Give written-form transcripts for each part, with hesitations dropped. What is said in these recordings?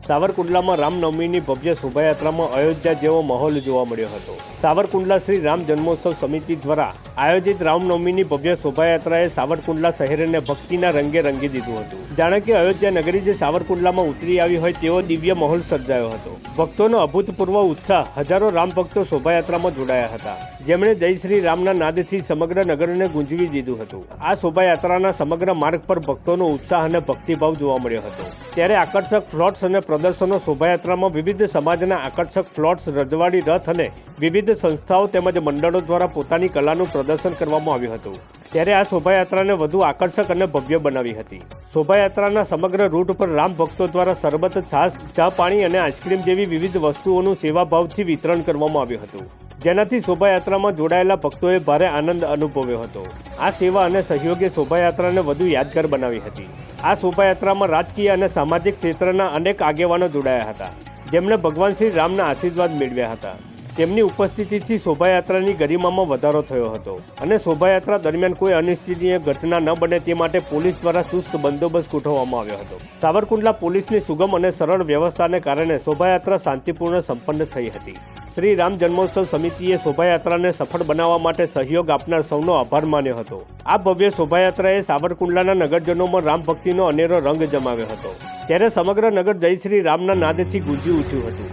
સાવરકુંડલામાં રામનવમીની ભવ્ય શોભાયાત્રામાં અયોધ્યા જેવો માહોલ જોવા મળ્યો હતો। સાવરકુંડલા શ્રી રામ જન્મોત્સવ સમિતિ દ્વારા આયોજિત રામનવમીની ભવ્ય શોભાયાત્રાએ સાવરકુંડલા શહેરને ભક્તિના રંગે રંગી દીધું હતું। જાણે કે અયોધ્યા નગરી જે સાવરકુંડલામાં ઉતરી આવી હોય તેવો દિવ્ય માહોલ સર્જાયો હતો। ભક્તોનો અભૂતપૂર્વ ઉત્સાહ, હજારો રામ ભક્તો શોભાયાત્રામાં જોડાયા હતા, જેમણે જય શ્રી રામના નાદથી સમગ્ર નગરને ગુંજવી દીધું હતું। આ શોભાયાત્રાના સમગ્ર માર્ગ પર ભક્તોનો ઉત્સાહ અને ભક્તિભાવ જોવા મળ્યો હતો। ત્યારે આકર્ષક ફ્લોટ્સ અને પ્રદર્શનો શોભાયાત્રામાં વિવિધ સમાજના આકર્ષક ફ્લોટ્સ, રજવાડી રથ અને વિવિધ સંસ્થાઓ તેમજ મંડળો દ્વારા પોતાની કલાનું પ્રદર્શન કરવામાં આવ્યું હતું। ત્યારે આ શોભાયાત્રાને વધુ આકર્ષક અને ભવ્ય બનાવી હતી। શોભાયાત્રાના સમગ્ર રૂટ પર રામ ભક્તો દ્વારા શરબત, છાશ, ચા પાણી અને આઈસ્ક્રીમ જેવી વિવિધ વસ્તુઓનું સેવાભાવથી વિતરણ કરવામાં આવ્યું હતું, જેનાથી શોભાયાત્રામાં જોડાયેલા ભક્તોએ ભારે આનંદ અનુભવ્યો હતો। આ સેવા અને સહયોગે શોભાયાત્રાને વધુ યાદગાર બનાવી હતી। આ શોભાયાત્રામાં રાજકીય અને સામાજિક ક્ષેત્રના અનેક આગેવાનો જોડાયા હતા, જેમણે ભગવાન શ્રી રામના આશીર્વાદ મેળવ્યા હતા। તેમની ઉપસ્થિતિથી શોભાયાત્રાની ગરિમામાં વધારો થયો હતો અને શોભાયાત્રા દરમિયાન કોઈ અનિચ્છનીય ઘટના ન બને તે માટે પોલીસ દ્વારા ચુસ્ત બંદોબસ્ત ગોઠવવામાં આવ્યો હતો। સાવરકુંડલા પોલીસની સુગમ અને સરળ વ્યવસ્થાને કારણે શોભાયાત્રા શાંતિપૂર્ણ સંપન્ન થઈ હતી। શ્રી રામ જન્મોત્સવ સમિતિએ શોભાયાત્રાને સફળ બનાવવા માટે સહયોગ આપનાર સૌનો આભાર માન્યો હતો। આ ભવ્ય શોભાયાત્રાએ સાવરકુંડલાના નગરજનોમાં રામ ભક્તિનો અનેરો રંગ જમાવ્યો હતો। ત્યારે સમગ્ર નગર જય શ્રી રામના નાદથી ગુંજી ઉઠ્યું હતું।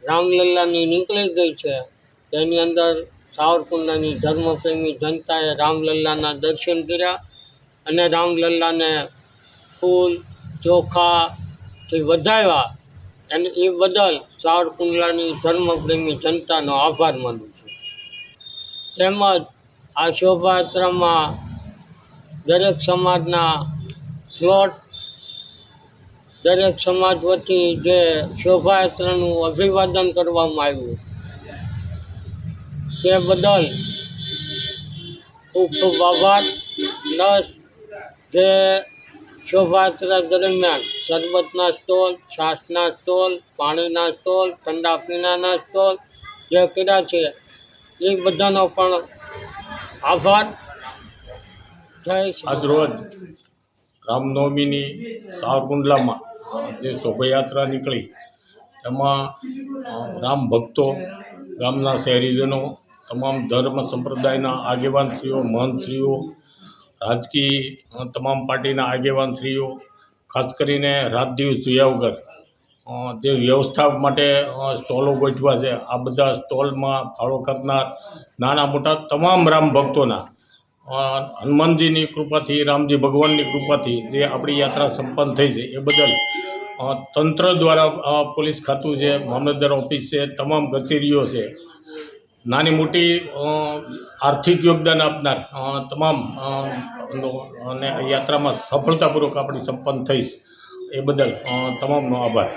રામલલ્લાની નીકળી ગઈ છે, તેની અંદર સાવરકુંડલાની ધર્મપ્રેમી જનતાએ રામલલ્લાના દર્શન કર્યા અને રામલલ્લાને ફૂલ ચોખાથી વધાવ્યા, અને એ બદલ સાવરકુંડલાની ધર્મપ્રેમી જનતાનો આભાર માનું છું। તેમજ આ શોભાયાત્રામાં દરેક સમાજના સ્લોટ, દરેક સમાજ વતી જે શોભાયાત્રાનું અભિવાદન કરવામાં આવ્યું તે બદલ ખૂબ ખૂબ આભાર। પ્લસ જે શોભાયાત્રા દરમિયાન શરબતના સ્ટોલ, છાશના સ્ટોલ, પાણીના સ્ટોલ, ઠંડા પીણાના સ્ટોલ જે કર્યા છે એ બધાનો પણ આભાર। જય શ્રી રામ। આજરોજ રામનવમીની સાવરકુંડલામાં જે શોભાયાત્રા નીકળી તેમાં રામ ભક્તો, ગામના શહેરીજનો, તમામ ધર્મ સંપ્રદાયના આગેવાનશ્રીઓ, મહંતશ્રીઓ, રાજકીય તમામ પાર્ટીના આગેવાનશ્રીઓ, ખાસ કરીને રાત દિવસ જોયા વગર જે વ્યવસ્થા માટે સ્ટોલો ગોઠવા છે, આ બધા સ્ટોલમાં ફાળો કરનાર નાના મોટા તમામ રામ ભક્તોના હનુમાનજીની કૃપાથી, રામજી ભગવાનની કૃપાથી જે આપણી યાત્રા સંપન્ન થઈ છે એ બદલ તંત્ર દ્વારા પોલીસ ખાતું છે, મામલતદાર ઓફિસ છે, તમામ કચેરીઓ છે, નાની મોટી આર્થિક યોગદાન આપનાર તમામ અને યાત્રામાં સફળતાપૂર્વક આપણી સંપન્ન થઈ એ બદલ તમામનો આભાર।